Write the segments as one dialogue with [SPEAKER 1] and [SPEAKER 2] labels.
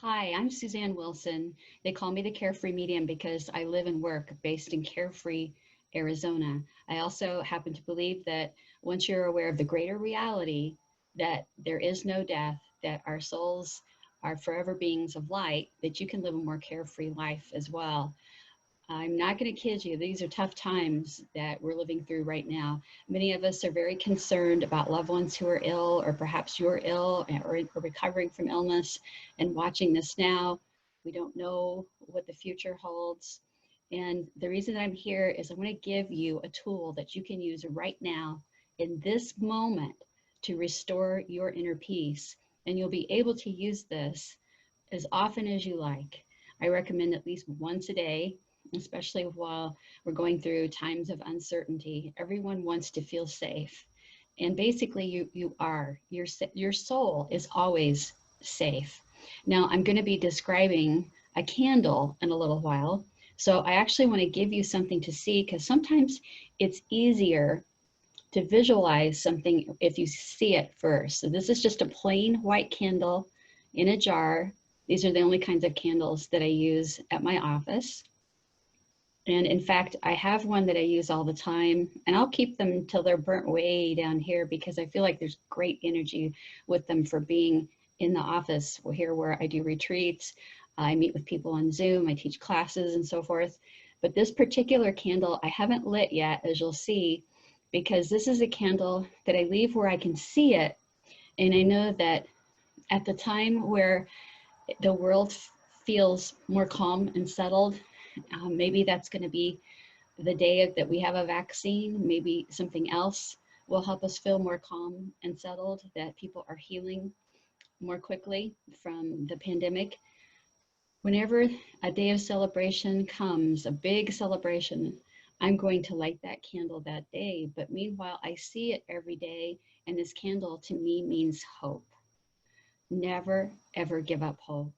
[SPEAKER 1] Hi, I'm Susanne Wilson. They call me the Carefree Medium because I live and work based in Carefree, Arizona. I also happen to believe that once you're aware of the greater reality, that there is no death, that our souls are forever beings of light, that you can live a more carefree life as well. I'm not going to kid you. These are tough times that we're living through right now. Many of us are very concerned about loved ones who are ill, or perhaps you're ill or recovering from illness and watching this now. We don't know what the future holds. And the reason that I'm here is I want to give you a tool that you can use right now in this moment to restore your inner peace. And you'll be able to use this as often as you like. I recommend at least once a day, especially while we're going through times of uncertainty. Everyone wants to feel safe. And basically your soul is always safe. Now I'm going to be describing a candle in a little while. So I actually want to give you something to see, because sometimes it's easier to visualize something if you see it first. So this is just a plain white candle in a jar. These are the only kinds of candles that I use at my office. And in fact, I have one that I use all the time, and I'll keep them until they're burnt way down here, because I feel like there's great energy with them for being in the office here where I do retreats. I meet with people on Zoom, I teach classes and so forth. But this particular candle I haven't lit yet, as you'll see, because this is a candle that I leave where I can see it. And I know that at the time where the world feels more calm and settled, maybe that's going to be the day that we have a vaccine. Maybe something else will help us feel more calm and settled, that people are healing more quickly from the pandemic. Whenever a day of celebration comes, a big celebration, I'm going to light that candle that day. But meanwhile, I see it every day, and this candle to me means hope. Never, ever give up hope.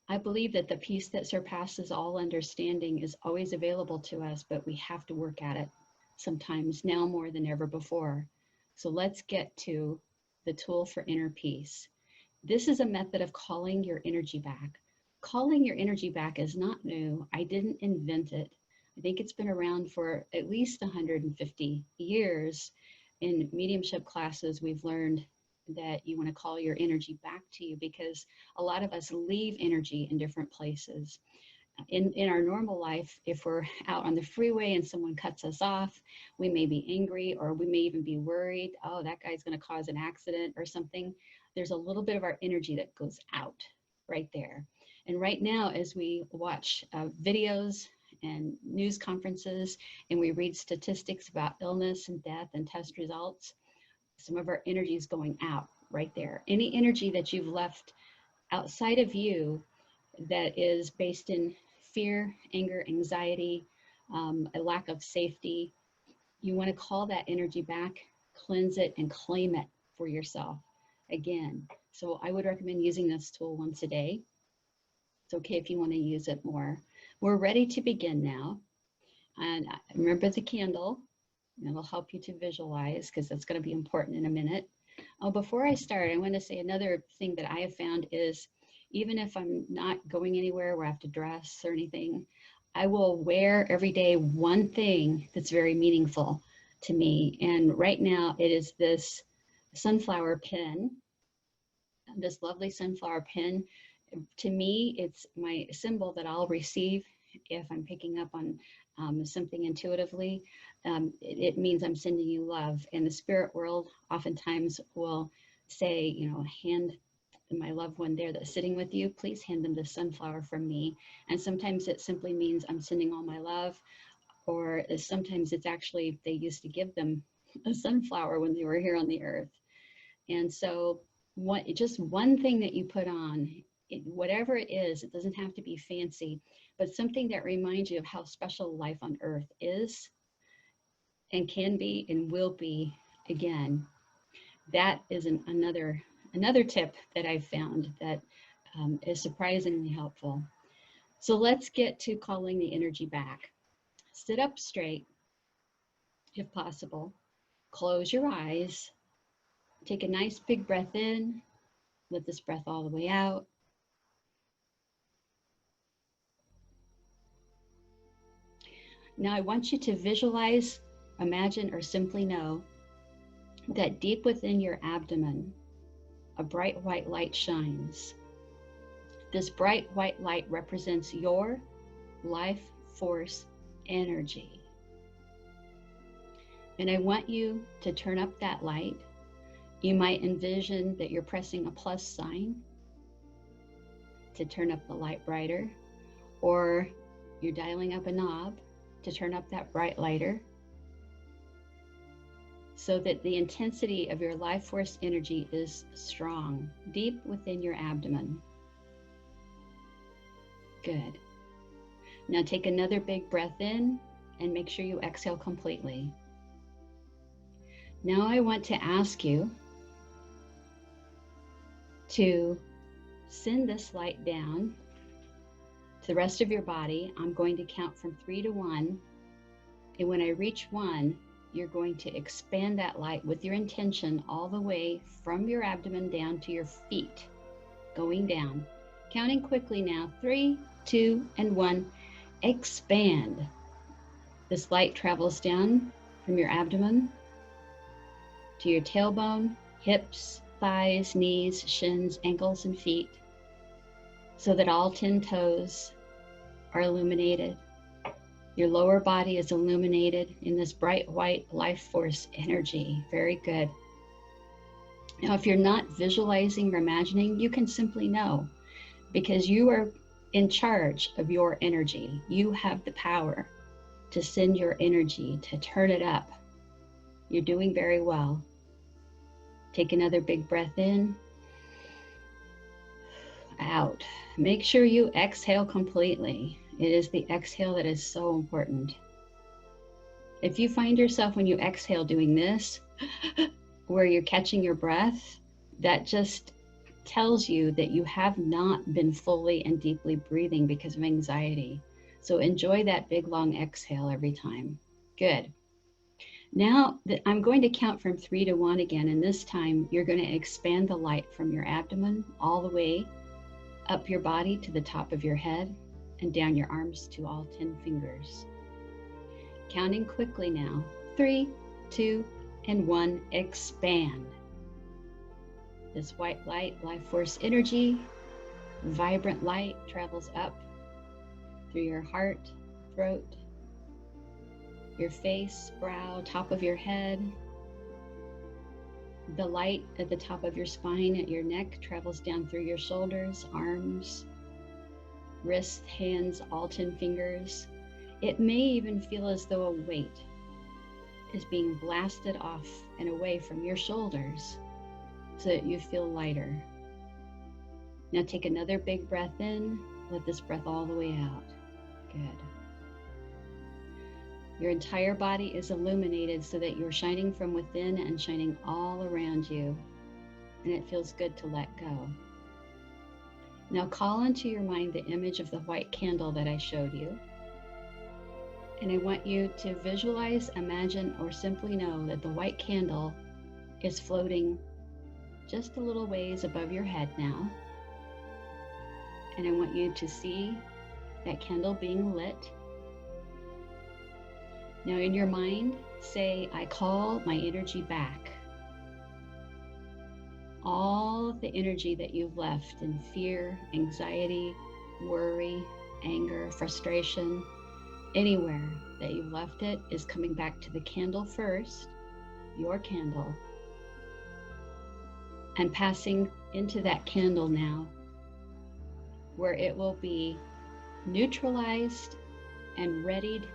[SPEAKER 1] I believe that the peace that surpasses all understanding is always available to us, but we have to work at it, sometimes now more than ever before. So let's get to the tool for inner peace. This is a method of calling your energy back. Calling your energy back is not new. I didn't invent it. I think it's been around for at least 150 years. In mediumship classes, we've learned that you want to call your energy back to you, because a lot of us leave energy in different places. In our normal life, if we're out on the freeway and someone cuts us off, we may be angry, or we may even be worried, oh, that guy's going to cause an accident or something. There's a little bit of our energy that goes out right there. And right now, as we watch videos and news conferences, and we read statistics about illness and death and test results, some of our energy is going out right there. Any energy that you've left outside of you that is based in fear, anger, anxiety, a lack of safety, you want to call that energy back, cleanse it, and claim it for yourself again. So I would recommend using this tool once a day. It's okay if you want to use it more. We're ready to begin now. And remember the candle. It'll help you to visualize, because that's going to be important in a minute. Oh, before I start, I want to say another thing that I have found is, even if I'm not going anywhere where I have to dress or anything, I will wear every day one thing that's very meaningful to me. And right now it is this sunflower pin, this lovely sunflower pin. To me, it's my symbol that I'll receive if I'm picking up on something intuitively. It means I'm sending you love. And the spirit world oftentimes will say, you know, hand my loved one there that's sitting with you, please hand them the sunflower from me. And sometimes it simply means I'm sending all my love, or sometimes it's actually, they used to give them a sunflower when they were here on the earth. And so just one thing that you put on, whatever it is, it doesn't have to be fancy, but something that reminds you of how special life on earth is and can be and will be again. That is another tip that I've found that is surprisingly helpful. So let's get to calling the energy back. Sit up straight, if possible. Close your eyes. Take a nice big breath in Let this breath all the way out. Now I want you to visualize, imagine, or simply know that deep within your abdomen, a bright white light shines. This bright white light represents your life force energy. And I want you to turn up that light. You might envision that you're pressing a plus sign to turn up the light brighter, or you're dialing up a knob to turn up that bright lighter, so that the intensity of your life force energy is strong, deep within your abdomen. Good. Now take another big breath in and make sure you exhale completely. Now I want to ask you to send this light down to the rest of your body. I'm going to count from 3 to 1. And when I reach 1, you're going to expand that light with your intention all the way from your abdomen down to your feet, going down. Counting quickly now, 3, 2, and 1, expand. This light travels down from your abdomen to your tailbone, hips, thighs, knees, shins, ankles, and feet, so that all 10 toes are illuminated. Your lower body is illuminated in this bright white life force energy. Very good. Now, if you're not visualizing or imagining, you can simply know, because you are in charge of your energy. You have the power to send your energy, to turn it up. You're doing very well. Take another big breath in, out. Make sure you exhale completely. It is the exhale that is so important. If you find yourself when you exhale doing this, where you're catching your breath, that just tells you that you have not been fully and deeply breathing because of anxiety. So enjoy that big long exhale every time. Good. Now I'm going to count from 3 to 1 again, and this time you're going to expand the light from your abdomen all the way up your body to the top of your head and down your arms to all 10 fingers. Counting quickly now, 3, 2, and 1, expand. This white light, life force energy, vibrant light travels up through your heart, throat, your face, brow, top of your head. The light at the top of your spine, at your neck, travels down through your shoulders, arms, wrists, hands, all 10 fingers. It may even feel as though a weight is being blasted off and away from your shoulders so that you feel lighter. Now take another big breath in. Let this breath all the way out. Good. Your entire body is illuminated so that you're shining from within and shining all around you. And it feels good to let go. Now call into your mind the image of the white candle that I showed you. And I want you to visualize, imagine, or simply know that the white candle is floating just a little ways above your head now. And I want you to see that candle being lit. Now in your mind, say, I call my energy back. All of the energy that you've left in fear, anxiety, worry, anger, frustration, anywhere that you've left it is coming back to the candle first, your candle, and passing into that candle now, where it will be neutralized and readied,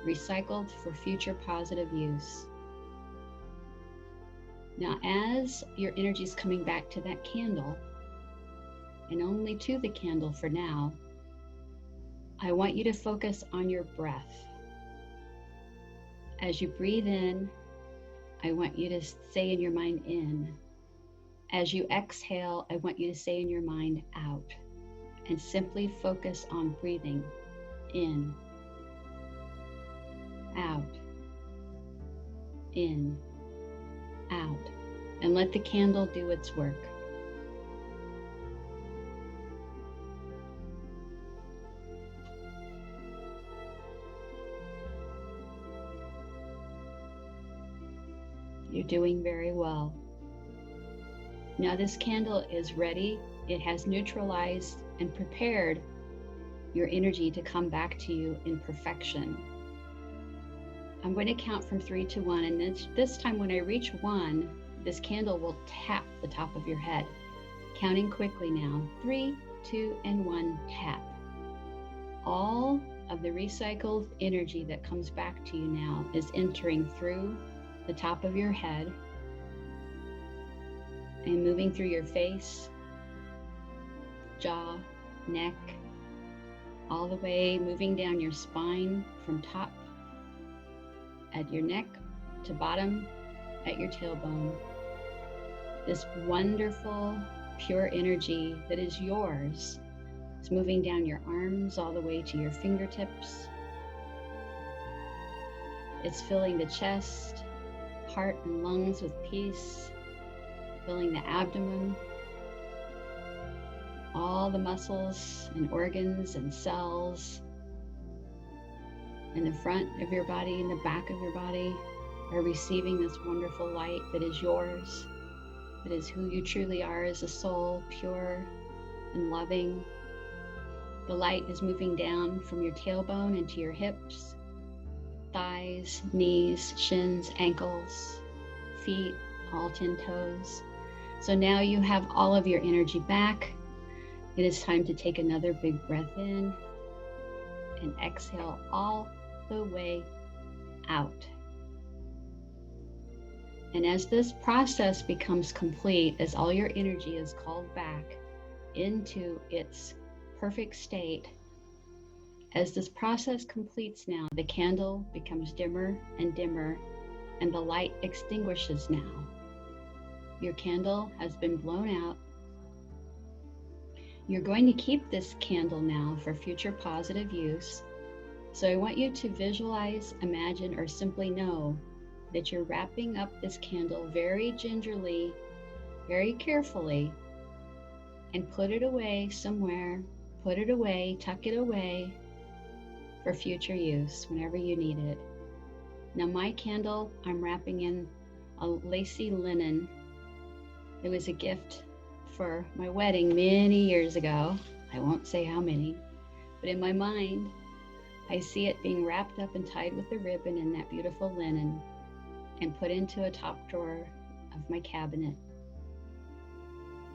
[SPEAKER 1] recycled for future positive use. Now, as your energy is coming back to that candle, and only to the candle for now, I want you to focus on your breath. As you breathe in, I want you to say in your mind, in. As you exhale, I want you to say in your mind, out. And simply focus on breathing in, out, in, out. And let the candle do its work. You're doing very well. Now this candle is ready. It has neutralized and prepared your energy to come back to you in perfection. I'm going to count from 3 to 1, and this time when I reach 1, this candle will tap the top of your head. Counting quickly now. 3, 2, and 1, tap. All of the recycled energy that comes back to you now is entering through the top of your head and moving through your face, jaw, neck, all the way moving down your spine from top at your neck to bottom at your tailbone. This wonderful, pure energy that is yours is moving down your arms all the way to your fingertips. It's filling the chest, heart, and lungs with peace, filling the abdomen, all the muscles and organs and cells in the front of your body and the back of your body are receiving this wonderful light that is yours, that is who you truly are as a soul, pure and loving. The light is moving down from your tailbone into your hips, thighs, knees, shins, ankles, feet, all 10 toes. So now you have all of your energy back. It is time to take another big breath in and exhale all the way out. And as this process becomes complete, as all your energy is called back into its perfect state, as this process completes now, the candle becomes dimmer and dimmer, and the light extinguishes now. Your candle has been blown out. You're going to keep this candle now for future positive use. So I want you to visualize, imagine, or simply know that you're wrapping up this candle very gingerly, very carefully, and put it away somewhere. Put it away, tuck it away for future use whenever you need it. Now my candle, I'm wrapping in a lacy linen. It was a gift for my wedding many years ago. I won't say how many, but in my mind, I see it being wrapped up and tied with a ribbon in that beautiful linen and put into a top drawer of my cabinet.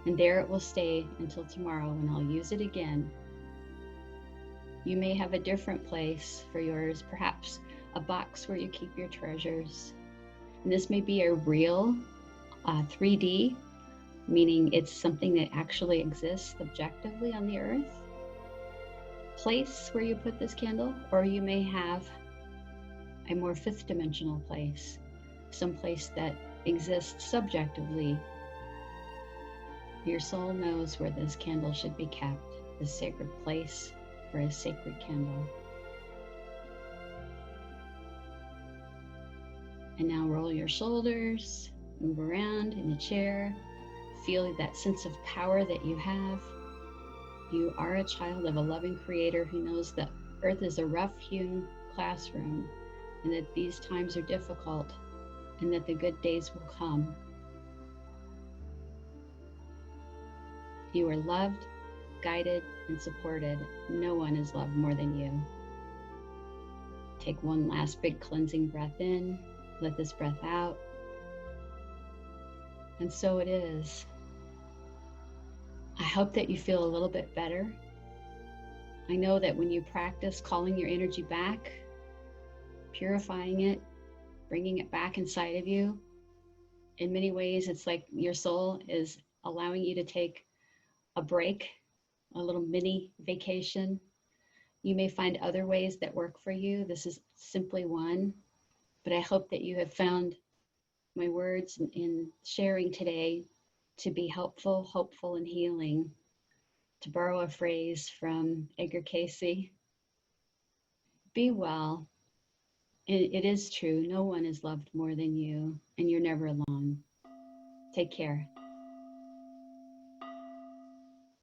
[SPEAKER 1] And there it will stay until tomorrow when I'll use it again. You may have a different place for yours, perhaps a box where you keep your treasures. And this may be a real 3D, meaning it's something that actually exists objectively on the earth, place where you put this candle, or you may have a more fifth dimensional place, some place that exists subjectively. Your soul knows where this candle should be kept, the sacred place for a sacred candle. And now roll your shoulders, move around in the chair, feel that sense of power that you have. You are a child of a loving creator who knows that earth is a rough-hewn classroom and that these times are difficult and that the good days will come. You are loved, guided, and supported. No one is loved more than you. Take one last big cleansing breath in. Let this breath out. And so it is. I hope that you feel a little bit better. I know that when you practice calling your energy back, purifying it, bringing it back inside of you, in many ways, it's like your soul is allowing you to take a break, a little mini vacation. You may find other ways that work for you. This is simply one, but I hope that you have found my words in sharing today to be helpful, hopeful, and healing. To borrow a phrase from Edgar Cayce, be well. It is true, no one is loved more than you, and you're never alone. Take care.